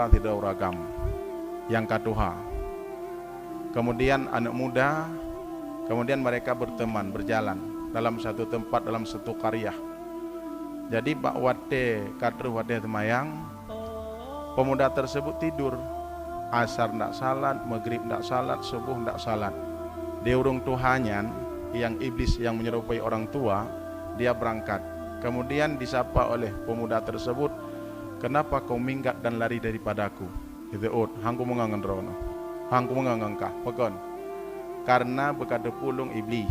tua tidak ragam. Yang kedua, kemudian anak muda, kemudian mereka berteman, berjalan dalam satu tempat, dalam satu karya. Jadi Pak Wate kadru Wate Temayang, pemuda tersebut tidur. Asar ndak salat, maghrib ndak salat, subuh ndak salat. Dia urung tuhanyan, yang iblis yang menyerupai orang tua, dia berangkat. Kemudian disapa oleh pemuda tersebut, kenapa kau minggat dan lari daripadaku? Itu hangku mengangan rono, hangku mengangan kah, pekon. Karena bekada pulung iblis.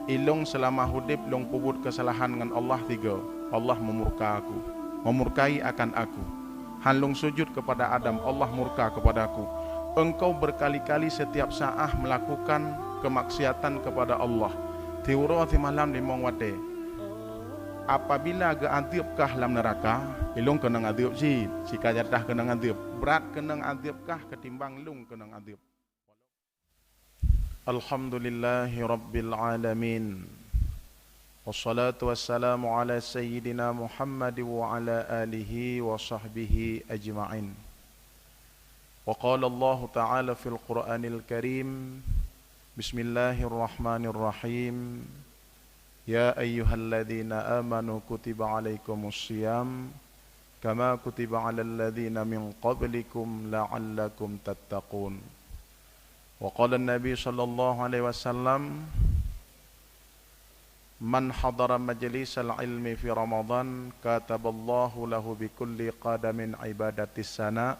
Ilung selama hudib long pubut kesalahan dengan Allah tiga. Allah memurka aku, memurkai akan aku. Hanlung sujud kepada Adam, Allah murka kepadaku. Engkau berkali-kali setiap saat melakukan kemaksiatan kepada Allah. Tiuro ti malam di mongwate. Apabila ge adibkah dalam neraka, ilung kenang adib si kajadah kenang adib. Berat kenang adibkah ketimbang lung kenang adib. Alhamdulillahi rabbil alamin. Wassalatu wassalamu ala sayyidina Muhammad wa ala alihi wa sahbihi ajma'in. Wa qala Allah ta'ala fil Qur'anil Karim, Bismillahirrahmanirrahim. Ya ayyuhalladzina amanu kutiba alaikumus siyam kama kutiba alal ladzina min qablikum la'allakum tattaqun. Wa qala an-nabi sallallahu alaihi wasallam, Man hadara majlisal ilmi fi Ramadan kataballahu lahu bi kulli qadamin ibadatis sana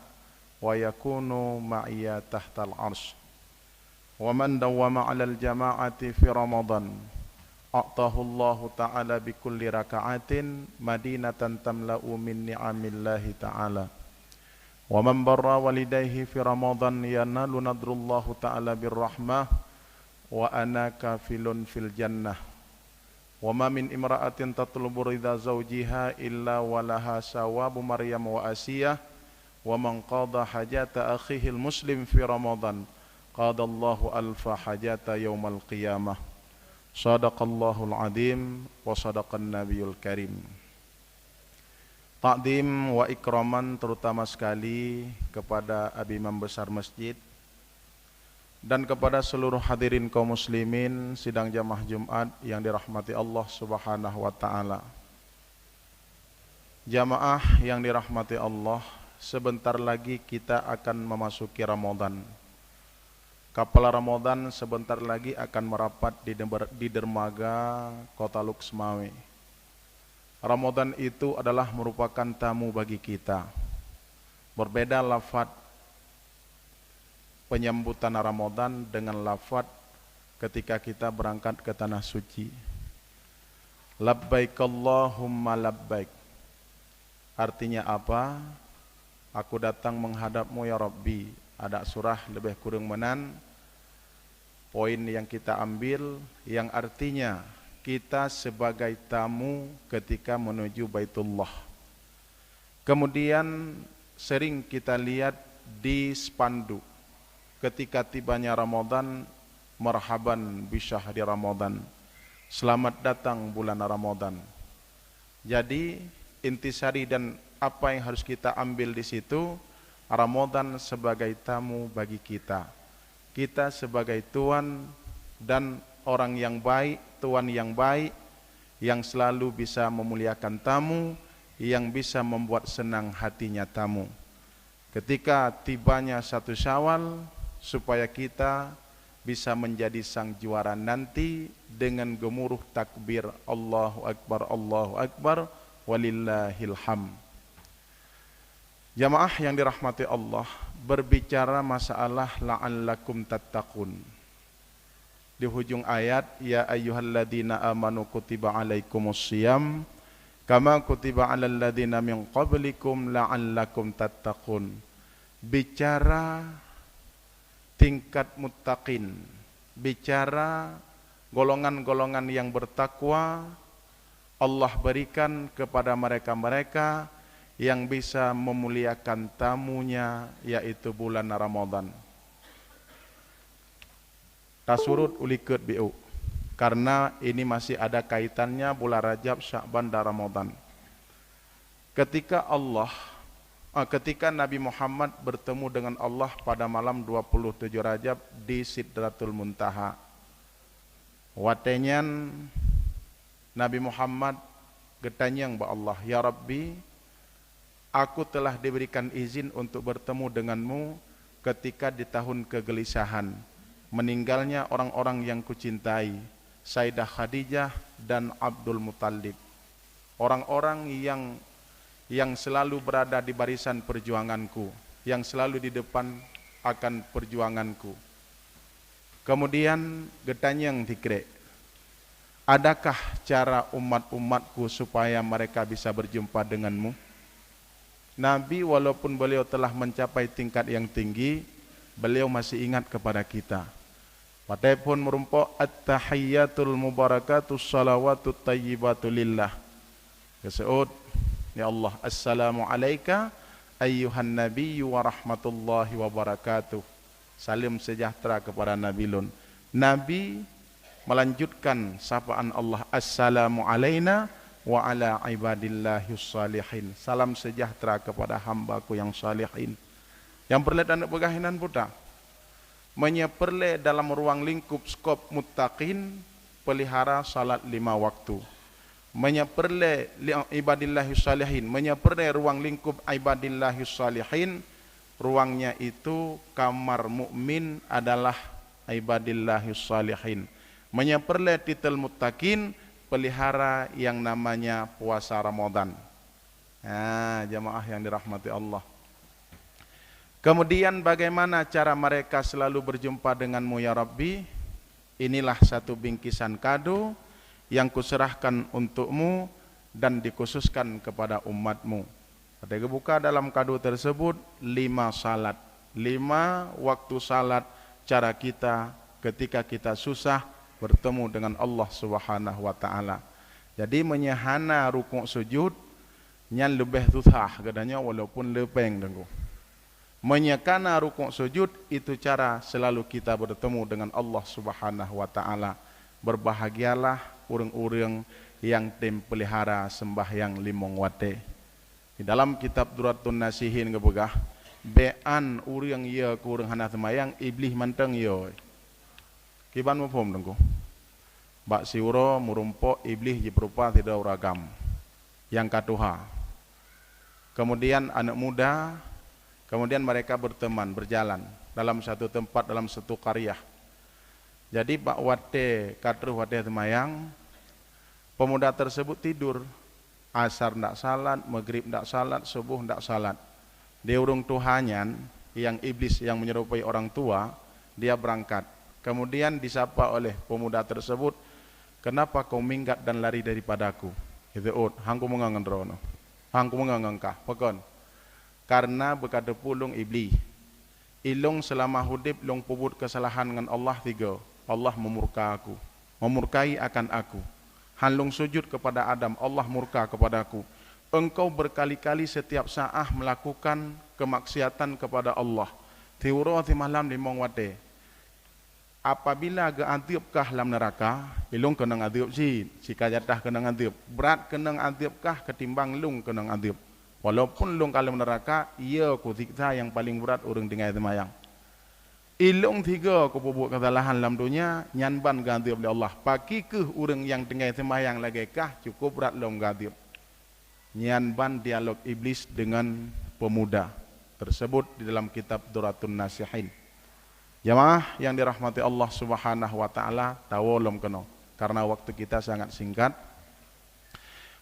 wa yakunu ma'iya tahtal arsy. Wa man dawwama 'alal jama'ati fi Ramadan a'tahu Allahu ta'ala bi kulli raka'atin madinatan tamla'u min ni'amillahi ta'ala. Wa man barra walidayhi fi Ramadan yanalu nadrullahu ta'ala birrahmah wa ana kafilun fil jannah. Wa ma min imra'atin tatlubu ridha zawjiha illa walaha sawabu Maryam wa Asiyah wa man qada hajata akhihi muslim fi Ramadan qadallahu alfa hajata yaumal qiyamah. Sadaqallahul azim wa sadaqan nabiyul karim. Takdim wa ikraman terutama sekali kepada imam besar masjid dan kepada seluruh hadirin kaum muslimin sidang jamaah Jumat yang dirahmati Allah Subhanahu wa taala. Jamaah yang dirahmati Allah, sebentar lagi kita akan memasuki Ramadan. Kapal Ramadan sebentar lagi akan merapat di dermaga Kota Luxmawe. Ramadan itu adalah merupakan tamu bagi kita. Berbeda lafaz penyambutan Ramadan dengan lafaz ketika kita berangkat ke tanah suci. Labbaik Allahumma labbaik. Artinya apa? Aku datang menghadapmu ya Rabbi. Ada surah lebih kurang menan. Poin yang kita ambil yang artinya kita sebagai tamu ketika menuju Baitullah. Kemudian sering kita lihat di spanduk ketika tibanya Ramadan, marhaban bi syahri Ramadan. Selamat datang bulan Ramadan. Jadi intisari dan apa yang harus kita ambil di situ, Ramadan sebagai tamu bagi kita. Kita sebagai tuan dan orang yang baik, tuan yang baik yang selalu bisa memuliakan tamu, yang bisa membuat senang hatinya tamu. Ketika tibanya 1 Syawal, supaya kita bisa menjadi sang juara nanti dengan gemuruh takbir Allahu Akbar, walillahil hamd. Jamaah yang dirahmati Allah, berbicara masalah la'allakum tattaqun. Di hujung ayat, ya ayyuhalladzina amanu kutiba alaikumus syiyam kama kutiba alal ladzina min qablikum la'allakum tattaqun. Bicara tingkat muttaqin, bicara golongan-golongan yang bertakwa, Allah berikan kepada mereka-mereka yang bisa memuliakan tamunya, yaitu bulan Ramadan. Tasurut uliket bi'u, karena ini masih ada kaitannya bulan Rajab, Sya'ban dan Ramadan. Ketika Allah ketika Nabi Muhammad bertemu dengan Allah pada malam 27 Rajab di Sidratul Muntaha. Watenyan Nabi Muhammad getanyang ba Allah, ya Rabbi, aku telah diberikan izin untuk bertemu denganmu ketika di tahun kegelisahan, meninggalnya orang-orang yang kucintai, Sayyidah Khadijah dan Abdul Muttalib. Orang-orang yang selalu berada di barisan perjuanganku, yang selalu di depan akan perjuanganku. Kemudian getanyang dikre, adakah cara umat-umatku supaya mereka bisa berjumpa denganmu? Nabi walaupun beliau telah mencapai tingkat yang tinggi, beliau masih ingat kepada kita. Walaupun merumpok at-tahiyyatul mubarakatus salawatut tayyibatu lillah. Keseut, ya Allah, assalamu alayka ayyuhan nabiyyu wa rahmatullahi wa barakatuh. Salam sejahtera kepada Nabi Lun. Nabi melanjutkan sapaan Allah, assalamu alayna wa ala ibadillahis salihin. Salam sejahtera kepada hambaku yang salihin. Yang perle dan pegahinan puta. Menyeperle dalam ruang lingkup skop muttaqin, pelihara salat 5 waktu. Menyeperle ibadillahis salihin, menyeperle ruang lingkup ibadillahis salihin, ruangnya itu kamar mukmin adalah ibadillahis salihin. Menyeperle titel muttaqin, pelihara yang namanya puasa Ramadan. Nah, jamaah yang dirahmati Allah. Kemudian bagaimana cara mereka selalu berjumpa denganmu ya Rabbi? Inilah satu bingkisan kado yang kuserahkan untukmu dan dikhususkan kepada umatmu. Ada kebuka dalam kado tersebut 5 salat, 5 waktu salat, cara kita ketika kita susah bertemu dengan Allah Subhanahu wa taala. Jadi menyehana rukuk sujud nyan lebih susah gadanya walaupun lepeng dengku. Menyekana rukuk sujud itu cara selalu kita bertemu dengan Allah Subhanahu wa taala. Berbahagialah orang-orang yang pelihara sembahyang 5 waktu. Di dalam kitab Duratun Nasihin kebegah, bean urang ye ku urang hana sembahyang iblis manteng ye. Kiban mo pom dengku. Bak siuro murumpo iblis jiperupa tidak uragam. Yang katuha. Kemudian anak muda, kemudian mereka berteman, berjalan dalam satu tempat, dalam satu qaryah. Jadi Pak Wate katruh wate semayang, pemuda tersebut tidur. Asar ndak salat, maghrib ndak salat, subuh ndak salat. Dia urung tuhanyan yang iblis yang menyerupai orang tua, dia berangkat. Kemudian disapa oleh pemuda tersebut, kenapa kau minggat dan lari daripadaku? Itu hangku mengangan rono, hangku mengangan kah, pekon. Karena berkata pulung iblis, ilung selama hudib long pubut kesalahan dengan Allah 3. Allah memurka aku, memurkai akan aku. Hanlung sujud kepada Adam, Allah murka kepadaku. Engkau berkali-kali setiap saat melakukan kemaksiatan kepada Allah. Tiuro ti malam di mongwate. Apabila geantipkah dalam neraka, ilung kena ngadip si kajatah kena ngadip. Berat kena ngadipkah ketimbang lung kena ngadip. Walaupun lung kalau neraka, ia ku siksa yang paling berat orang tinggal semayang. Ilung 3 ku pupuk kesalahan dalam dunia, nyanban ganti oleh Allah. Paki ke orang yang tinggal semayang lagi kah cukup berat lung ganti. Nyanban dialog iblis dengan pemuda tersebut di dalam kitab Duratun Nasihin. Jamaah yang dirahmati Allah Subhanahu wa taala, tawolom keno karena waktu kita sangat singkat.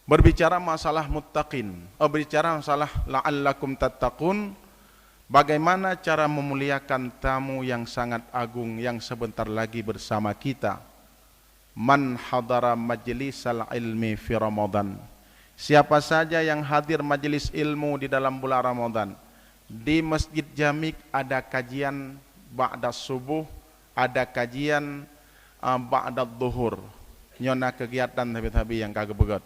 Berbicara masalah muttaqin, berbicara masalah la'allakum tattaqun, bagaimana cara memuliakan tamu yang sangat agung yang sebentar lagi bersama kita. Man hadara majlisal ilmi fi Ramadan. Siapa saja yang hadir majelis ilmu di dalam bulan Ramadan. Di Masjid Jamik ada kajian ba'da subuh, ada kajian ba'da dhuhur. Nyona kegiatan habis-habis yang kagak begot.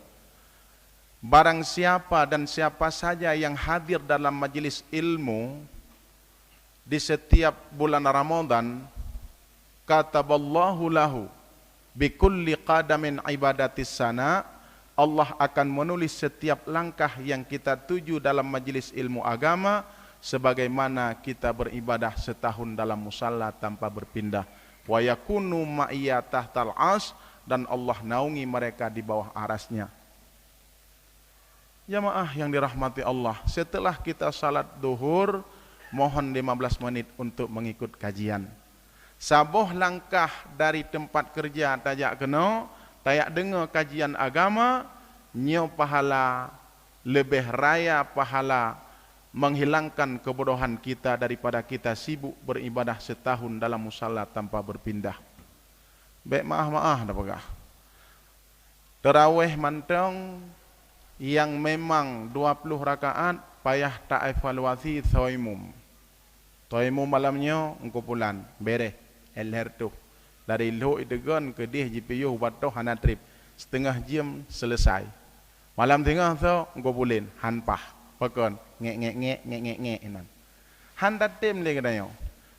Barang siapa dan siapa saja yang hadir dalam majelis ilmu di setiap bulan Ramadan, kataballahu lahu bikulli qadamin ibadatis sana Allah akan menulis setiap langkah yang kita tuju dalam majlis ilmu agama sebagaimana kita beribadah setahun dalam musalla tanpa berpindah. Wa yakunu ma'iya tahtal as, dan Allah naungi mereka di bawah arasnya. Jamaah yang dirahmati Allah, setelah kita salat duhur, mohon 15 menit untuk mengikut kajian. Saboh langkah dari tempat kerja tajak kena, tayak dengar kajian agama, nyo pahala, lebih raya pahala menghilangkan kebodohan kita daripada kita sibuk beribadah setahun dalam musalla tanpa berpindah. Baik, maaf dah pegah. Tarawih mantong yang memang 20 rakaat payah tak evaluasi thoimum. Thoimum malamnya engkau pulan bereh elher tu. Dari lo idegan ke dia GPU batoh hana trip setengah jam selesai. Malam tengah tu engkau pulin hanpah pakon ngek inan. Handa tim lagi katanya.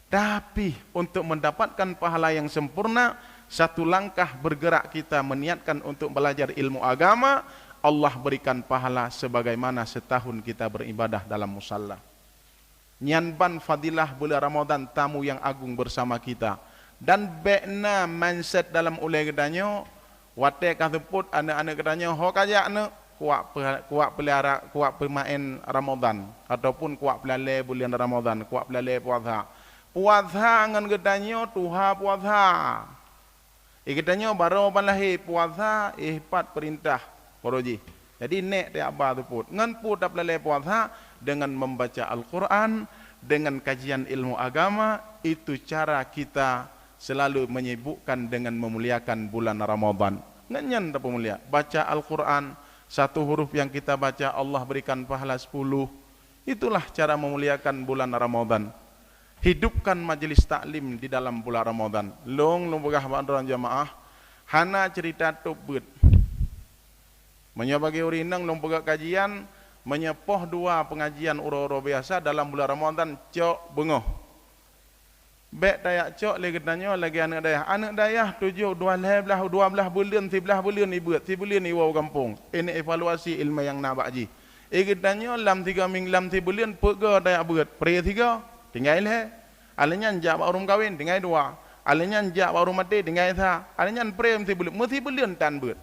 Tapi untuk mendapatkan pahala yang sempurna, satu langkah bergerak kita meniatkan untuk belajar ilmu agama, Allah berikan pahala sebagaimana setahun kita beribadah dalam musalla. Nyanban fadilah bulan Ramadan tamu yang agung bersama kita. Dan bekna mindset dalam ulai kedanya, wate kaseput anak-anak kedanya, ho kajak ne kuat pelihara, kuat pemain Ramadan ataupun kuat pelale bulan Ramadan, kuat pelale puasa. Puasa ngan kedanya tuha puasa. Ikatanya baru lahir puasa ihpat perintah poroji. Jadi nek te abah tu put. Ngan put tak pelale puasa dengan membaca Al-Quran, dengan kajian ilmu agama, itu cara kita selalu menyibukkan dengan memuliakan bulan Ramadan. Nganyan tak pemulia. Baca Al-Quran, satu huruf yang kita baca Allah berikan pahala 10. Itulah cara memuliakan bulan Ramadan. Hidupkan majlis taklim di dalam bulan Ramadan. Long begah bandron jamaah. Hana cerita tubut. Menyabagi urinang long begah kajian, menyepoh 2 pengajian uro-uro biasa dalam bulan Ramadan cok bengoh. Bek dayak cok lagi tanya lagi anak dayah 12 bulan 13 bulan ibu 3 bulan iwau kampung. Ini evaluasi ilmu yang nak bakji. Tanya lam 3 minggu lam 3 bulan pega dayak berat pre 3 tinggal le. Alanya jak baru kawin tinggal 2. Alanya jak baru mati tinggal 3. Alanya pre 3 bulan mesti bulan tan berat.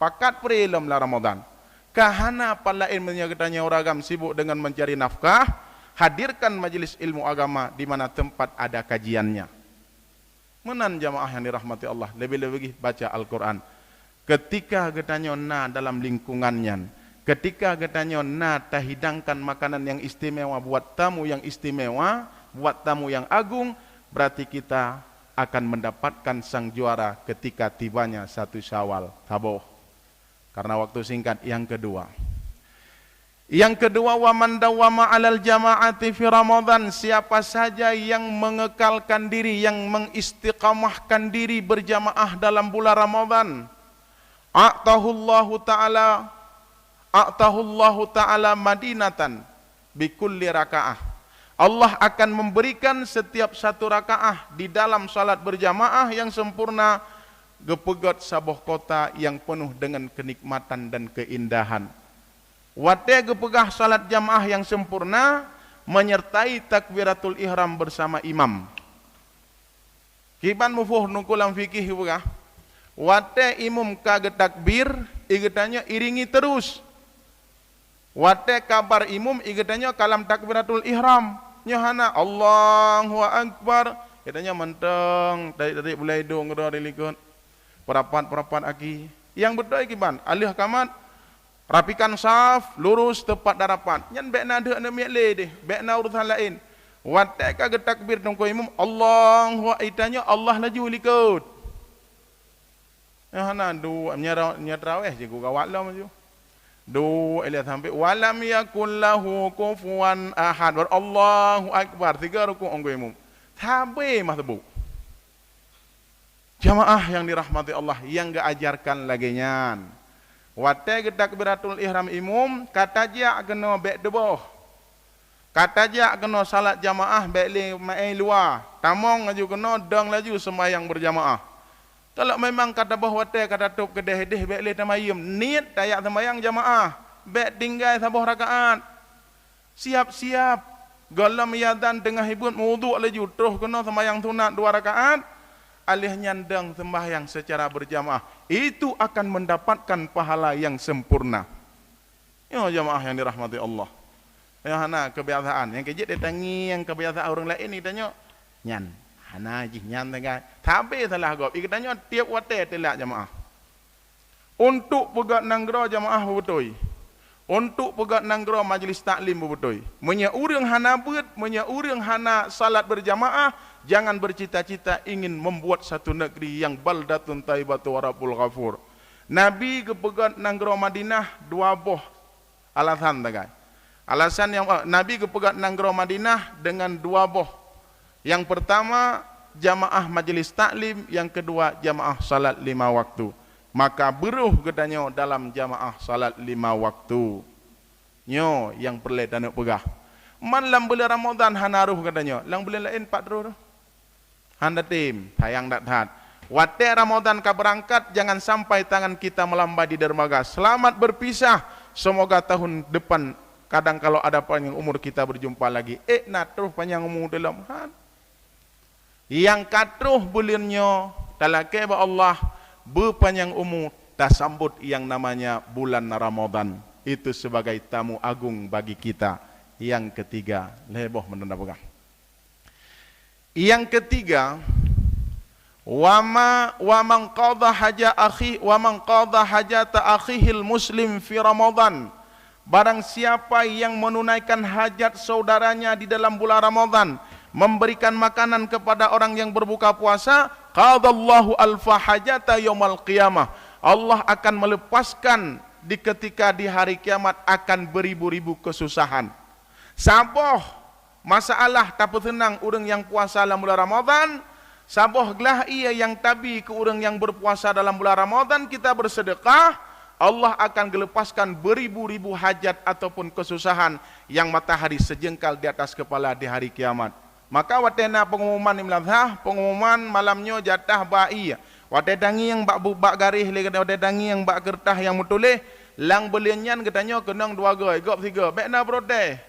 Pakat pre dalam Ramadan. Kahana palain menyagitanya oragam sibuk dengan mencari nafkah, hadirkan majlis ilmu agama di mana tempat ada kajiannya. Menan jamaah yang dirahmati Allah, lebih-lebih baca Al-Quran. Ketika getanya na dalam lingkungannya, ketika getanya na tahidangkan makanan yang istimewa buat tamu yang istimewa, buat tamu yang agung, berarti kita akan mendapatkan sang juara ketika tibanya 1 Syawal. Taboh. Karena waktu singkat. Yang kedua wa man dawama 'alal jama'ati fi Ramadan, siapa saja yang mengekalkan diri, yang mengistiqamahkan diri berjamaah dalam bulan Ramadan, a'tahullahu ta'ala madinatan bi kulli rakaah. Allah akan memberikan setiap 1 rakaah di dalam salat berjamaah yang sempurna gepegat sabuh kota yang penuh dengan kenikmatan dan keindahan. Wate gepegah salat jamaah yang sempurna menyertai takbiratul ihram bersama imam. Kiban mufuh nukulam fikih gepegah. Wate imam kage takbir, igetanya iringi terus. Wate kabar imam, igetanya kalam takbiratul ihram. Nyohana Allahu Akbar, igetanya menteng dari mulai dong dari likut. Perapat aki. Yang betul kiban alih kamat rapikan saf lurus tepat darapan. Nyan bekna ada nak miak le deh, bekna urusan lain. Watak ka takbir tong ko imam Allahu itanya Allah laju likut. Hana du nyatraweh je ku gawat lah maju. Du elia sampai walam yakul lahu kufuwan ahad. Allahu akbar 3 rukuk ongko imam. Tabe mah tebu. Jamaah yang dirahmati Allah, yang gak ajarkan lagi nyan. Wate takbiratul ihram imum, kata dia kena bek deboh. Kata dia kena salat jamaah bek li mai luar. Tamong laju kena dang laju sembahyang berjamaah. Kalau memang kata bahawa kata tok kedeh deh baik le tamayum niat tayak sembahyang jamaah, baik tinggal sabah rakaat. Siap-siap galam yadan tengah hibut wudu laju terus kena sembahyang sunat 2 rakaat, alih nyandang sembahyang secara berjamaah. Itu akan mendapatkan pahala yang sempurna. Ya jamaah yang dirahmati Allah. Ya hana kebiasaan yang kejit dia tangi yang kebiasaan orang lain ni tanya nyan hana ji nyan dengan tapi salah gop ikatnya tiap waktu telak jamaah untuk pegat nanggro jamaah betul, untuk pegat nanggro majlis taklim betul. Menya urang hana beut, menya urang hana salat berjamaah, jangan bercita-cita ingin membuat satu negeri yang baldatun taibatu warabul ghafur. Nabi ke pegat nanggro Madinah 2 boh alasan tagai. Alasan yang Nabi kepegat nanggro Madinah dengan 2 boh. Yang pertama jamaah majlis taklim, yang kedua jamaah salat 5 waktu. Maka beruh katanya dalam jamaah salat 5 waktu. Nyo yang perle dan nak pegah. Man lam bulan Ramadan hanaruh katanya. Lang bulan lain 4 ruh. Handa tim sayang dak taat. Wate Ramadan ka berangkat jangan sampai tangan kita melambai di dermaga. Selamat berpisah. Semoga tahun depan kadang kalau ada panjang umur kita berjumpa lagi. Natruh panjang umur dalam han. Yang katruh bulannya talake ba Allah berpanjang umur tasambut yang namanya bulan Ramadan. Itu sebagai tamu agung bagi kita. Yang ketiga, leboh menanda pegang. Yang ketiga, wa man qadha haja akhi wa man qadha hajata akhihil muslim fi Ramadan. Barang siapa yang menunaikan hajat saudaranya di dalam bulan Ramadan, memberikan makanan kepada orang yang berbuka puasa, qadallahu alfa hajata yaumal qiyamah. Allah akan melepaskan ketika di hari kiamat akan beribu-ribu kesusahan. Saboh masalah tak tenang orang yang puasa dalam bulan Ramadan, saboh gelah ia yang tabi ke orang yang berpuasa dalam bulan Ramadan, kita bersedekah, Allah akan melepaskan beribu-ribu hajat ataupun kesusahan yang matahari sejengkal di atas kepala di hari kiamat. Maka watena pengumuman ni melazah, pengumuman malamnya jatah ba'i. Wate dangi yang bak garis le wate dangi yang bak kertas yang mutulih, lang belianyan katanya kenang 2 ga, igop 3. Baik na protes.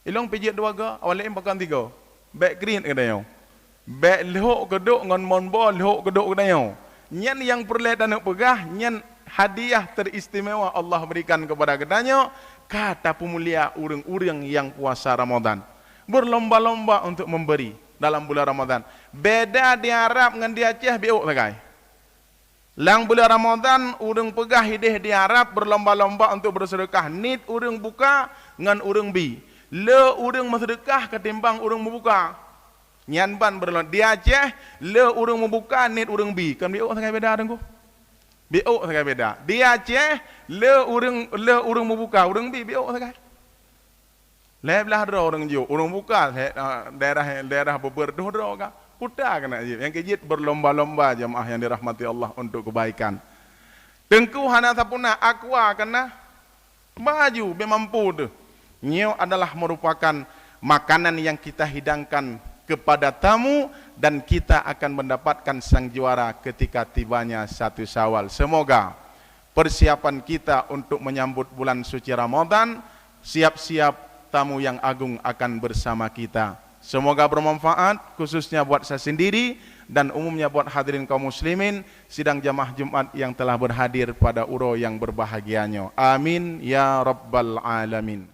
Ilong pijit 2 ga, awalnya pakan 3. Baik green katanya. Baik lehok keduk ngon monbo lehok keduk katanya. Nyan yang perle dan nak pegah, nyan hadiah teristimewa Allah berikan kepada katanya, kata pemulia urang-urang yang puasa Ramadan. Berlomba-lomba untuk memberi dalam bulan Ramadan. Beda di Arab dengan di Aceh biuk tagai. Lang bulan Ramadan urang pegah hidih di Arab berlomba-lomba untuk bersedekah. Nit urang buka dengan urang bi. Le urang bersedekah ketimbang urang membuka. Nyan ban berlomba di Aceh le urang membuka nit urang bi. Kan biuk tagai beda dengku. Biuk tagai beda. Di Aceh le urang membuka urang bi biuk tagai. Lebelah dah orang jauh, orang buka daerah berberdoh dah putar kena je. Yang kejit berlomba-lomba jemaah yang dirahmati Allah untuk kebaikan. Tengku hana sapuna aqua kena baju memampu tu. Nyo adalah merupakan makanan yang kita hidangkan kepada tamu dan kita akan mendapatkan sang juara ketika tibanya 1 Syawal. Semoga persiapan kita untuk menyambut bulan suci Ramadan, siap-siap tamu yang agung akan bersama kita. Semoga bermanfaat khususnya buat saya sendiri dan umumnya buat hadirin kaum muslimin sidang jamaah Jumat yang telah berhadir pada uro yang berbahagianya. Amin ya rabbal alamin.